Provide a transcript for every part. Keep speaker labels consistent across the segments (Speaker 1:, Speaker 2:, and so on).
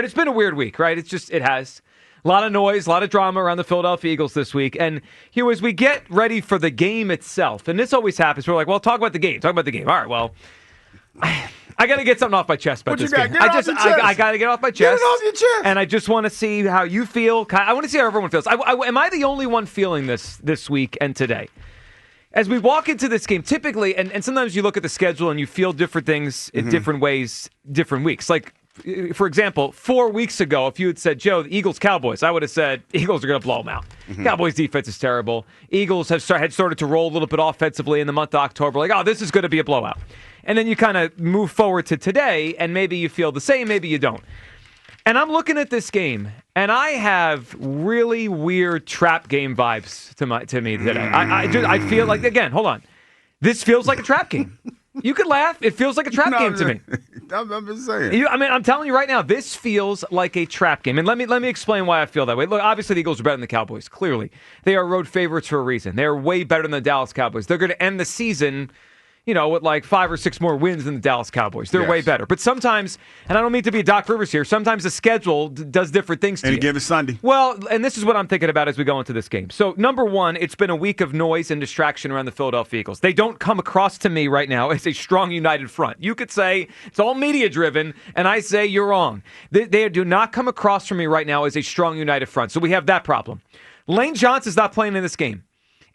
Speaker 1: it's been a weird week, right? It has. A lot of noise, a lot of drama around the Philadelphia Eagles this week. And here, as we get ready for the game itself, and this always happens, we're like, well, talk about the game. All right, well, I got to get something off my chest about this game. I got to get off my chest.
Speaker 2: Get it off your chest.
Speaker 1: And I just want to see how you feel. I want to see how everyone feels. Am I the only one feeling this week and today? As we walk into this game, typically, and sometimes you look at the schedule and you feel different things in different ways, different weeks. Like, for example, 4 weeks ago, if you had said, Joe, the Eagles-Cowboys, I would have said, Eagles are going to blow them out. Cowboys' defense is terrible. Eagles had started to roll a little bit offensively in the month of October. Like, this is going to be a blowout. And then you kind of move forward to today, and maybe you feel the same, maybe you don't. And I'm looking at this game, and I have really weird trap game vibes to me today. I feel like, again, hold on. This feels like a trap game. You could laugh. It feels like a trap game to me.
Speaker 2: I'm just saying.
Speaker 1: I'm telling you right now, this feels like a trap game. And let me explain why I feel that way. Look, obviously the Eagles are better than the Cowboys. Clearly. They are road favorites for a reason. They are way better than the Dallas Cowboys. They're going to end the season, with like 5 or 6 more wins than the Dallas Cowboys. They're way better. But sometimes, and I don't mean to be Doc Rivers here, sometimes the schedule does different things to you.
Speaker 2: Any given Sunday.
Speaker 1: Well, and this is what I'm thinking about as we go into this game. So, number one, it's been a week of noise and distraction around the Philadelphia Eagles. They don't come across to me right now as a strong, united front. You could say it's all media-driven, and I say you're wrong. They do not come across from me right now as a strong, united front. So we have that problem. Lane Johnson's not playing in this game.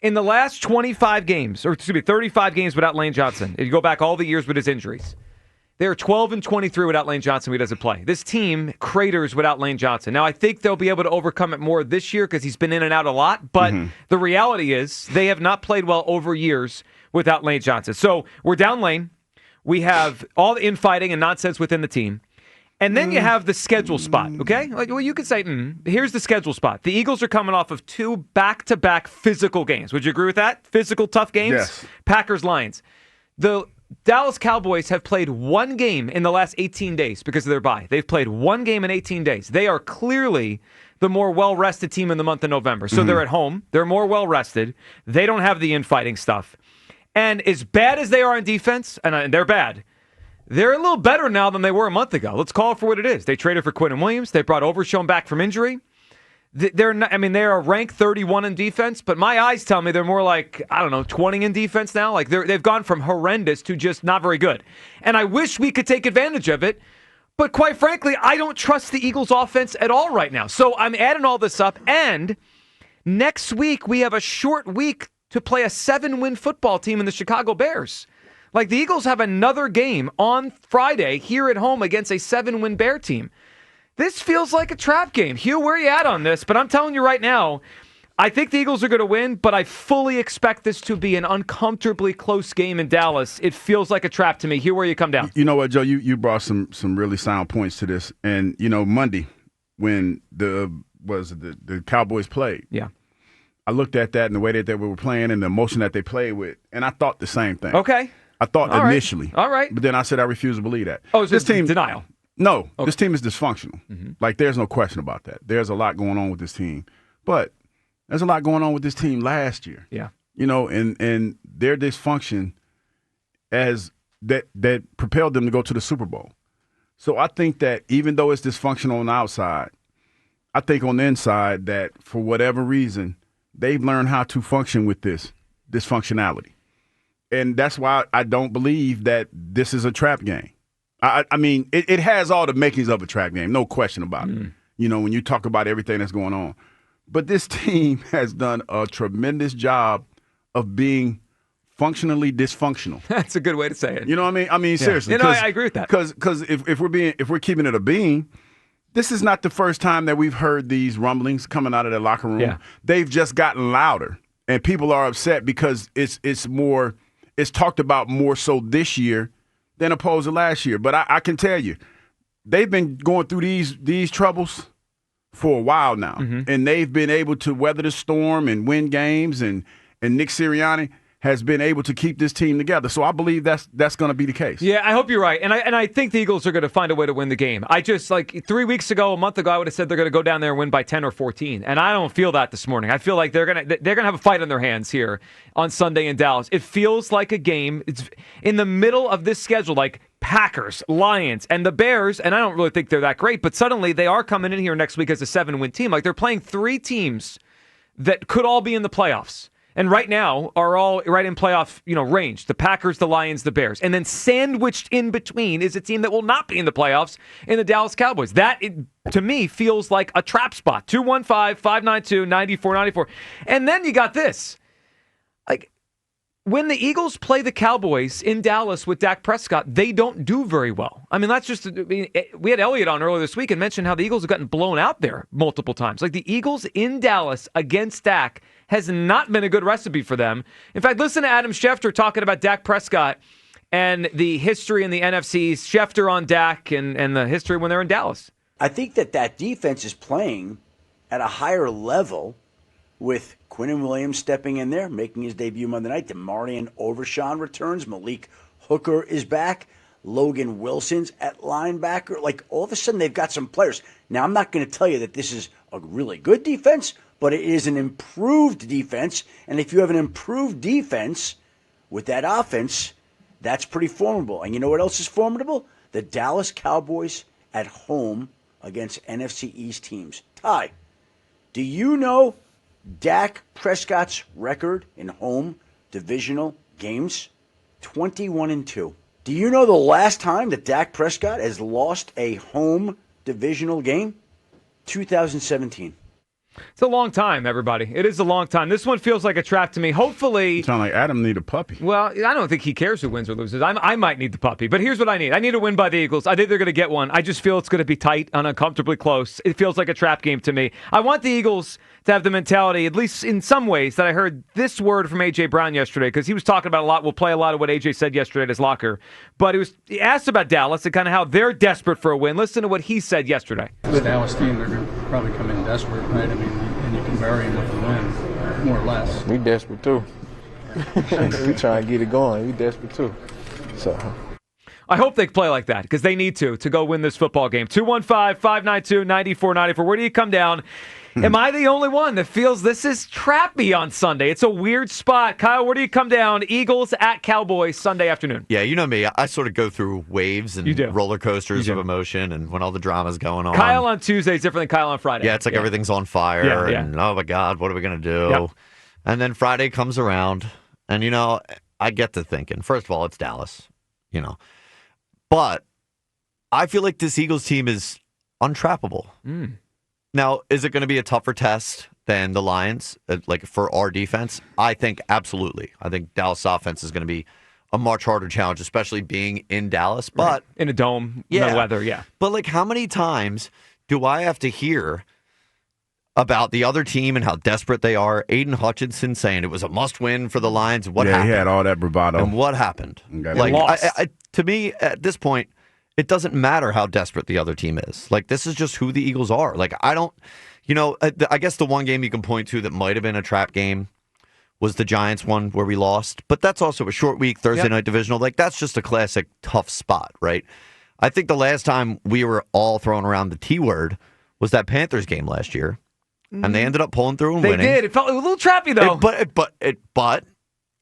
Speaker 1: In the last 35 games without Lane Johnson, if you go back all the years with his injuries, they are 12-23 without Lane Johnson when he doesn't play. This team craters without Lane Johnson. Now, I think they'll be able to overcome it more this year because he's been in and out a lot, but the reality is they have not played well over years without Lane Johnson. So we're down Lane. We have all the infighting and nonsense within the team. And then you have the schedule spot, okay? Well, you could say, here's the schedule spot. The Eagles are coming off of 2 back-to-back physical games. Would you agree with that? Physical, tough games?
Speaker 2: Yes.
Speaker 1: Packers-Lions. The Dallas Cowboys have played 1 game in the last 18 days because of their bye. They've played 1 game in 18 days. They are clearly the more well-rested team in the month of November. So they're at home. They're more well-rested. They don't have the infighting stuff. And as bad as they are on defense, and they're bad, they're a little better now than they were a month ago. Let's call it for what it is. They traded for Quinton Williams. They brought Overshown back from injury. They are ranked 31 in defense, but my eyes tell me they're more like, 20 in defense now. Like they've gone from horrendous to just not very good. And I wish we could take advantage of it, but quite frankly, I don't trust the Eagles' offense at all right now. So I'm adding all this up, and next week we have a short week to play a 7-win football team in the Chicago Bears. Like, the Eagles have another game on Friday here at home against a 7-win Bear team. This feels like a trap game. Hugh, where are you at on this? But I'm telling you right now, I think the Eagles are going to win, but I fully expect this to be an uncomfortably close game in Dallas. It feels like a trap to me. Hugh, where you come down?
Speaker 2: You know what, Joe? You brought some really sound points to this. And, Monday, when the Cowboys played.
Speaker 1: Yeah.
Speaker 2: I looked at that and the way that they were playing and the emotion that they played with, and I thought the same thing.
Speaker 1: Okay.
Speaker 2: I thought
Speaker 1: All
Speaker 2: initially.
Speaker 1: Right. All right.
Speaker 2: But then I said I refuse to believe that.
Speaker 1: Oh, this team denial.
Speaker 2: No, okay. This team is dysfunctional. Like, there's no question about that. There's a lot going on with this team. But there's a lot going on with this team last year.
Speaker 1: Yeah.
Speaker 2: And their dysfunction as that propelled them to go to the Super Bowl. So I think that even though it's dysfunctional on the outside, I think on the inside that for whatever reason, they've learned how to function with this dysfunctionality. And that's why I don't believe that this is a trap game. I mean, it has all the makings of a trap game, no question about it, when you talk about everything that's going on. But this team has done a tremendous job of being functionally dysfunctional.
Speaker 1: That's a good way to say it.
Speaker 2: You know what I mean? I mean, seriously.
Speaker 1: I agree with that.
Speaker 2: Because if we're keeping it a bean, this is not the first time that we've heard these rumblings coming out of the locker room.
Speaker 1: Yeah.
Speaker 2: They've just gotten louder, and people are upset because it's talked about more so this year than opposed to last year. But I can tell you, they've been going through these troubles for a while now, and they've been able to weather the storm and win games, and Nick Sirianni has been able to keep this team together. So I believe that's going to be the case.
Speaker 1: Yeah, I hope you're right. And I think the Eagles are going to find a way to win the game. I just, 3 weeks ago, a month ago, I would have said they're going to go down there and win by 10 or 14. And I don't feel that this morning. I feel like they're going to have a fight on their hands here on Sunday in Dallas. It feels like a game. It's in the middle of this schedule, like Packers, Lions, and the Bears, and I don't really think they're that great, but suddenly they are coming in here next week as a 7-win team. Like, they're playing 3 teams that could all be in the playoffs. And right now are all right in playoff, range. The Packers, the Lions, the Bears. And then sandwiched in between is a team that will not be in the playoffs in the Dallas Cowboys. That, to me, feels like a trap spot. 215-592-9494. And then you got this. Like, when the Eagles play the Cowboys in Dallas with Dak Prescott, they don't do very well. I mean, we had Elliott on earlier this week and mentioned how the Eagles have gotten blown out there multiple times. Like, the Eagles in Dallas against Dak has not been a good recipe for them. In fact, listen to Adam Schefter talking about Dak Prescott and the history in the NFC, Schefter on Dak and the history when they're in Dallas.
Speaker 3: I think that defense is playing at a higher level with Quinnen Williams stepping in there, making his debut Monday night. DeMarion Overshawn returns. Malik Hooker is back. Logan Wilson's at linebacker. Like, all of a sudden, they've got some players. Now, I'm not going to tell you that this is a really good defense, but it is an improved defense. And if you have an improved defense with that offense, that's pretty formidable. And you know what else is formidable? The Dallas Cowboys at home against NFC East teams. Ty, do you know Dak Prescott's record in home divisional games? 21-2. Do you know the last time that Dak Prescott has lost a home divisional game? 2017.
Speaker 1: It's a long time, everybody. It is a long time. This one feels like a trap to me. Hopefully...
Speaker 2: Sound like Adam need a puppy.
Speaker 1: Well, I don't think he cares who wins or loses. I might need the puppy, but here's what I need. I need a win by the Eagles. I think they're going to get one. I just feel it's going to be tight and uncomfortably close. It feels like a trap game to me. I want the Eagles to have the mentality, at least in some ways, that I heard this word from A.J. Brown yesterday, because he was talking about a lot. We'll play a lot of what A.J. said yesterday at his locker. But he asked about Dallas and kind of how they're desperate for a win. Listen to what he said yesterday.
Speaker 4: The Dallas team, they're going to probably come in desperate, right? I mean, and you can bury them with a win, more or less.
Speaker 5: We desperate too. We try and get it going. We desperate too. So
Speaker 1: I hope they play like that, because they need to go win this football game. 215-592-9494. Where do you come down? Am I the only one that feels this is trappy on Sunday? It's a weird spot. Kyle, where do you come down? Eagles at Cowboys Sunday afternoon.
Speaker 6: Yeah, you know me. I sort of go through waves and roller coasters of emotion, and when all the drama's going on.
Speaker 1: Kyle on Tuesday is different than Kyle on Friday.
Speaker 6: Yeah, it's like everything's on fire, and oh my God, what are we going to do? Yep. And then Friday comes around, and, I get to thinking, first of all, it's Dallas, But I feel like this Eagles team is untrappable. Now, is it going to be a tougher test than the Lions, like for our defense? I think absolutely. I think Dallas offense is going to be a much harder challenge, especially being in Dallas. But
Speaker 1: in a dome, no weather, But
Speaker 6: like, how many times do I have to hear about the other team and how desperate they are? Aiden Hutchinson saying it was a must-win for the Lions. What happened?
Speaker 2: He had all that bravado.
Speaker 6: And what happened? To me, at this point, it doesn't matter how desperate the other team is. Like, this is just who the Eagles are. Like, I don't, I guess the one game you can point to that might have been a trap game was the Giants one where we lost. But that's also a short week, Thursday night divisional. Like, that's just a classic tough spot, right? I think the last time we were all throwing around the T word was that Panthers game last year. And they ended up pulling through and winning.
Speaker 1: They did. It felt a little trappy, though.
Speaker 6: But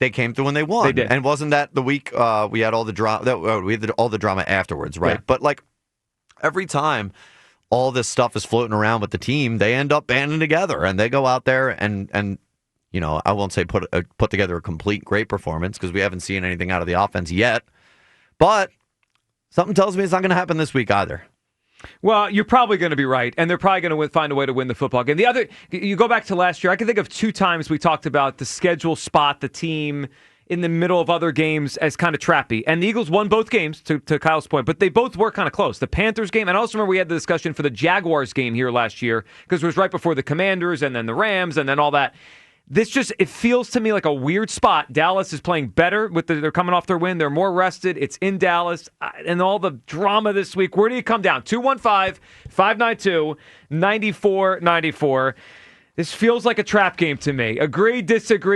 Speaker 6: they came through and they won.
Speaker 1: They did.
Speaker 6: And wasn't that the week we had all the drama? We had all the drama afterwards, right?
Speaker 1: Yeah.
Speaker 6: But like, every time all this stuff is floating around with the team, they end up banding together and they go out there and I won't say put together a complete great performance, because we haven't seen anything out of the offense yet. But something tells me it's not going to happen this week either.
Speaker 1: Well, you're probably going to be right, and they're probably going to find a way to win the football game. You go back to last year, I can think of 2 times we talked about the schedule spot, the team in the middle of other games as kind of trappy. And the Eagles won both games, to Kyle's point, but they both were kind of close. The Panthers game, and I also remember we had the discussion for the Jaguars game here last year, because it was right before the Commanders and then the Rams and then all that. It feels to me like a weird spot. Dallas is playing better they're coming off their win. They're more rested. It's in Dallas. And all the drama this week. Where do you come down? 215-592-9494. This feels like a trap game to me. Agree, disagree.